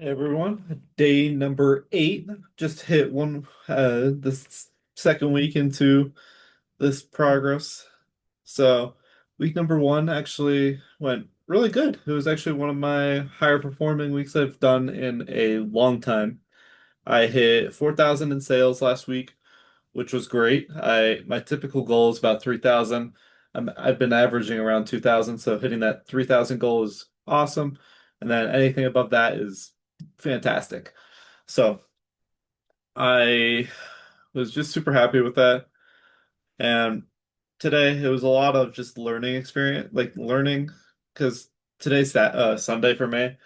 Hey everyone, day number 8 just hit one this second week into this progress. So week number 1 actually went really good. It was actually one of my higher performing weeks I've done in a long time. I hit 4,000 in sales last week, which was great. I my typical goal is about 3,000. I've been averaging around 2,000, so hitting that 3,000 goal is awesome. And then anything above that is fantastic. So I was just super happy with that. And today it was a lot of just learning experience, like learning, because today's that Sunday for me.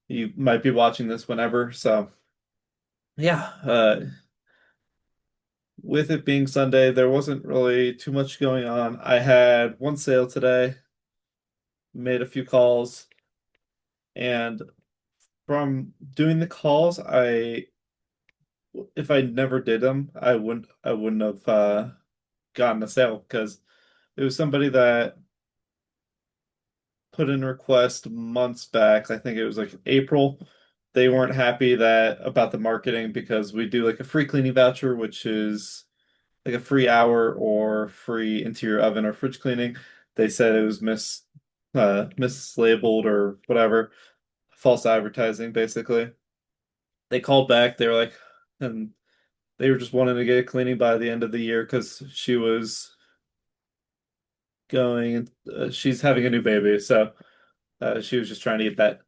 You might be watching this whenever. So yeah, with it being Sunday, there wasn't really too much going on. I had one sale today, made a few calls, and from doing the calls, if I never did them, I wouldn't have gotten a sale because it was somebody that put in a request months back. I think it was like April. They weren't happy that about the marketing because we do like a free cleaning voucher, which is like a free hour or free interior oven or fridge cleaning. They said it was mislabeled or whatever, false advertising basically. They called back, they were like, and they were just wanting to get a cleaning by the end of the year because she was going, she's having a new baby, so she was just trying to get that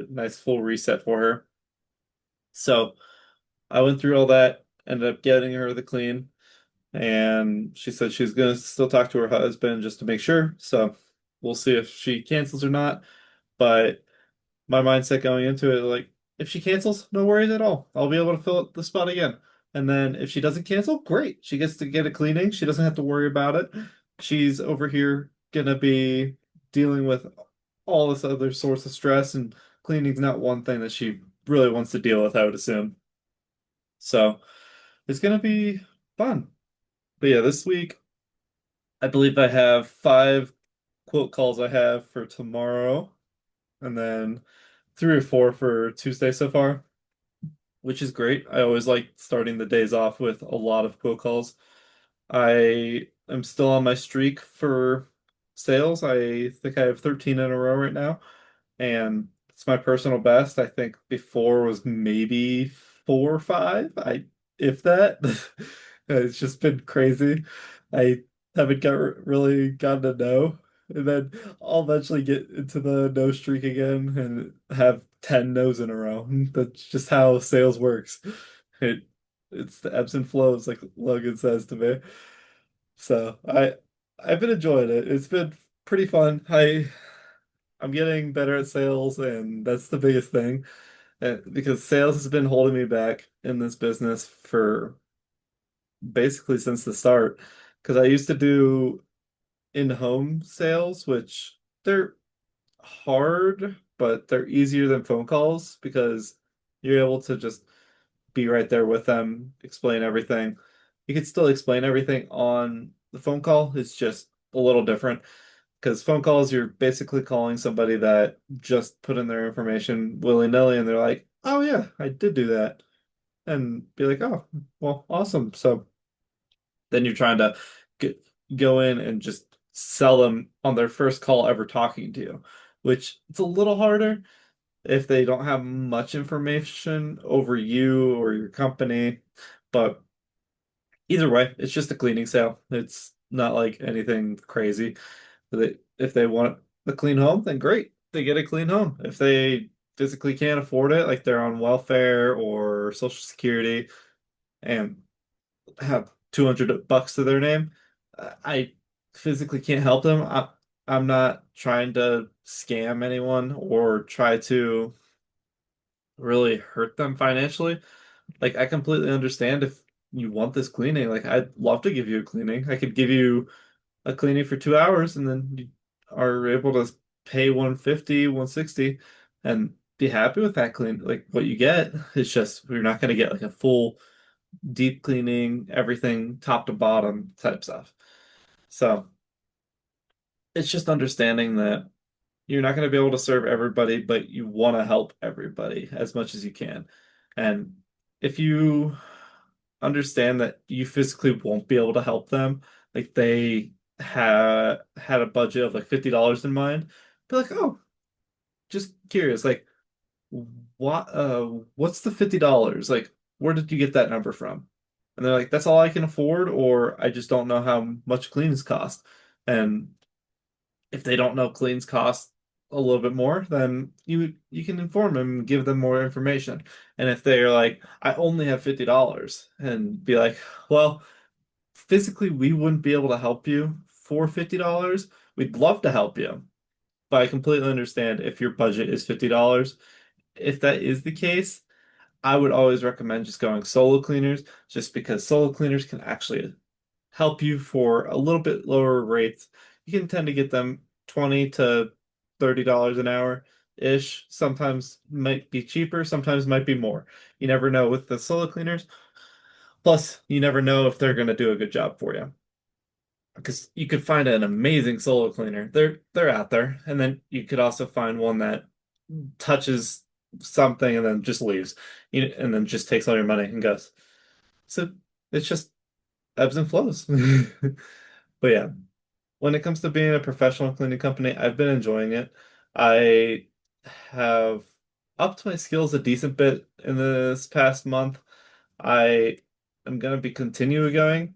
nice full reset for her. So I went through all that, ended up getting her the clean, and she said she's gonna still talk to her husband just to make sure. So we'll see if she cancels or not. But my mindset going into it, like, if she cancels, no worries at all. I'll be able to fill up the spot again. And then if she doesn't cancel, great. She gets to get a cleaning. She doesn't have to worry about it. She's over here gonna be dealing with all this other source of stress, and cleaning's not one thing that she really wants to deal with, I would assume. So it's gonna be fun. But yeah, this week I believe I have 5 quote calls I have for tomorrow, and then 3 or 4 for Tuesday so far, which is great. I always like starting the days off with a lot of quote calls. I am still on my streak for sales. I think I have 13 in a row right now, and it's my personal best. I think before was maybe 4 or 5. If that. It's just been crazy. I haven't really gotten to know. And then I'll eventually get into the no streak again and have 10 no's in a row. That's just how sales works. It it's the ebbs and flows, like Logan says to me. So I've been enjoying it. It's been pretty fun. I'm getting better at sales, and that's the biggest thing. Because sales has been holding me back in this business for basically since the start. Because I used to do in-home sales, which they're hard, but they're easier than phone calls because you're able to just be right there with them, explain everything. You can still explain everything on the phone call. It's just a little different because phone calls, you're basically calling somebody that just put in their information willy-nilly and they're like, oh yeah, I did do that. And be like, oh, well, awesome. So then you're trying to get, go in and just sell them on their first call ever talking to you, which it's a little harder if they don't have much information over you or your company. But either way, it's just a cleaning sale. It's not like anything crazy. If they want a clean home, then great. They get a clean home. If they physically can't afford it, like they're on welfare or Social Security and have 200 bucks to their name, I physically can't help them. I'm not trying to scam anyone or try to really hurt them financially. Like, I completely understand if you want this cleaning. Like, I'd love to give you a cleaning. I could give you a cleaning for 2 hours and then you are able to pay 150, 160 and be happy with that clean. Like, what you get is just, you're not going to get like a full deep cleaning, everything top to bottom type stuff. So it's just understanding that you're not going to be able to serve everybody, but you want to help everybody as much as you can. And if you understand that you physically won't be able to help them, like they had a budget of like $50 in mind, be like, oh, just curious, like what's the $50? Like, where did you get that number from? And they're like, that's all I can afford, or I just don't know how much cleans cost. And if they don't know cleans cost a little bit more, then you can inform them and give them more information. And if they're like, I only have $50, and be like, well, physically we wouldn't be able to help you for $50. We'd love to help you, but I completely understand if your budget is $50. If that is the case, I would always recommend just going solo cleaners, just because solo cleaners can actually help you for a little bit lower rates. You can tend to get them 20 to $30 an hour ish. Sometimes might be cheaper, sometimes might be more. You never know with the solo cleaners. Plus, you never know if they're going to do a good job for you. Because you could find an amazing solo cleaner. They're out there. And then you could also find one that touches something and then just leaves. And then just takes all your money and goes. So it's just ebbs and flows. But yeah, when it comes to being a professional cleaning company, I've been enjoying it. I have upped my skills a decent bit in this past month. I am going to be continuing going.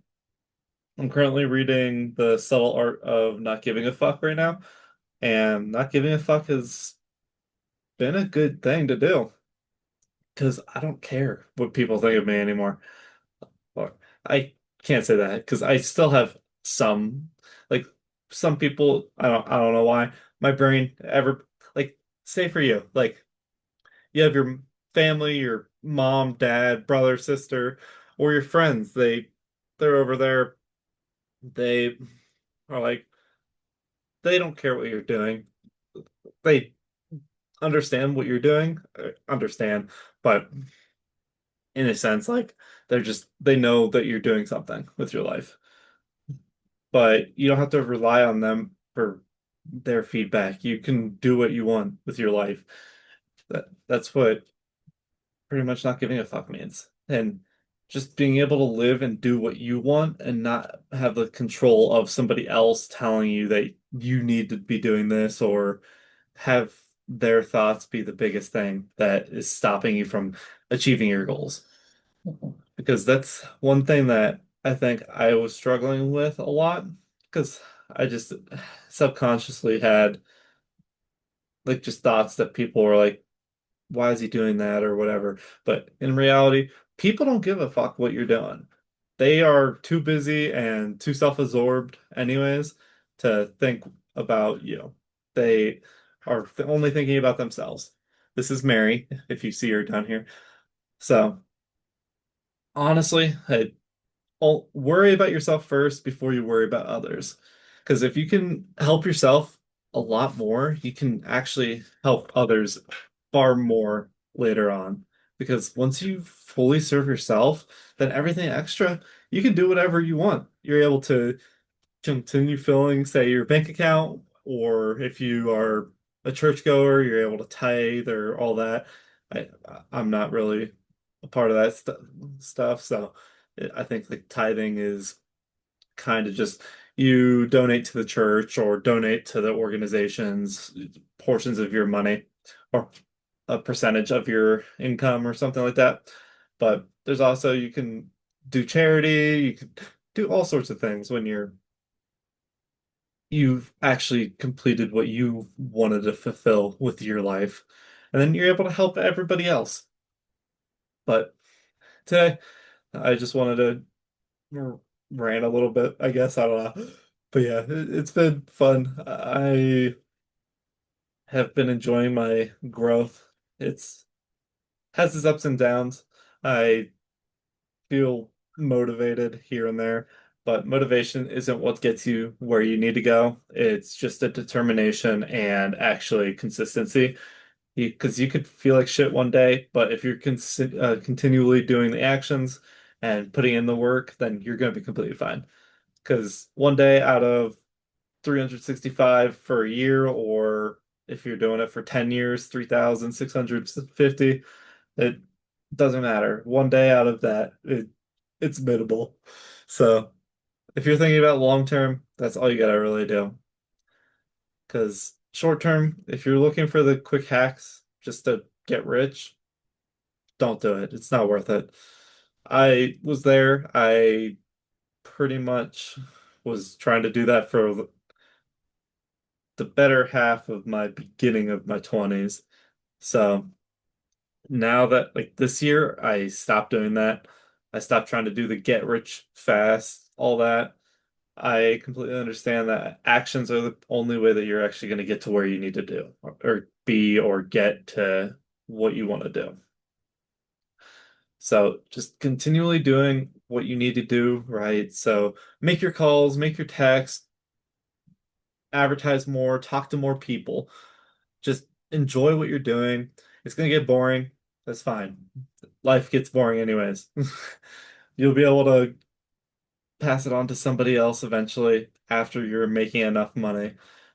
I'm currently reading The Subtle Art of Not Giving a Fuck right now, and not giving a fuck has been a good thing to do because I don't care what people think of me anymore. Or I can't say that because I still have some like some people I don't know why my brain ever like say for you like you have your family, your mom, dad, brother, sister, or your friends. They're over there. They are like they don't care what you're doing. They understand what you're doing, understand, but in a sense, like they know that you're doing something with your life. But you don't have to rely on them for their feedback. You can do what you want with your life. That's what pretty much not giving a fuck means. And just being able to live and do what you want and not have the control of somebody else telling you that you need to be doing this or have their thoughts be the biggest thing that is stopping you from achieving your goals. Because that's one thing that I think I was struggling with a lot because I just subconsciously had like just thoughts that people were like, why is he doing that or whatever. But in reality, people don't give a fuck what you're doing. They are too busy and too self-absorbed anyways to think about you. They are only thinking about themselves. This is Mary, if you see her down here. So honestly, worry about yourself first before you worry about others. Because if you can help yourself a lot more, you can actually help others far more later on. Because once you fully serve yourself, then everything extra, you can do whatever you want. You're able to continue filling, say, your bank account, or if you are a churchgoer, you're able to tithe or all that. I I'm not really a part of that stuff, so I think like tithing is kind of just you donate to the church or donate to the organizations portions of your money or a percentage of your income or something like that. But there's also you can do charity, you can do all sorts of things when you've actually completed what you wanted to fulfill with your life. And then you're able to help everybody else. But today, I just wanted to rant a little bit, I guess. I don't know. But yeah, it's been fun. I have been enjoying my growth. It's has its ups and downs. I feel motivated here and there, but motivation isn't what gets you where you need to go. It's just a determination and actually consistency. Because you could feel like shit one day, but if you're continually doing the actions and putting in the work, then you're going to be completely fine. Because one day out of 365 for a year or if you're doing it for 10 years, 3,650, it doesn't matter. One day out of that, it's minimal. So if you're thinking about long term, that's all you gotta really do. Because short term, if you're looking for the quick hacks just to get rich, don't do it. It's not worth it. I was there. I pretty much was trying to do that for the better half of my beginning of my 20s. So now that like this year, I stopped doing that. I stopped trying to do the get rich fast, all that. I completely understand that actions are the only way that you're actually going to get to where you need to do or be or get to what you want to do. So just continually doing what you need to do, right? So make your calls, make your texts, advertise more, talk to more people. Just enjoy what you're doing. It's going to get boring. That's fine. Life gets boring anyways. You'll be able to pass it on to somebody else eventually after you're making enough money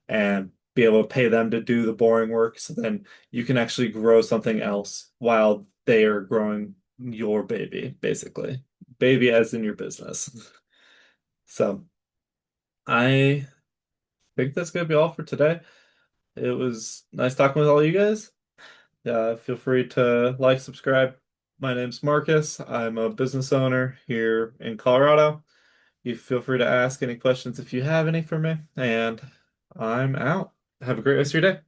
and be able to pay them to do the boring work. So then you can actually grow something else while they are growing your baby, basically. Baby as in your business. So I think that's going to be all for today. It was nice talking with all you guys. Feel free to like, subscribe. My name's Marcus. I'm a business owner here in Colorado. You feel free to ask any questions if you have any for me, and I'm out. Have a great rest of your day.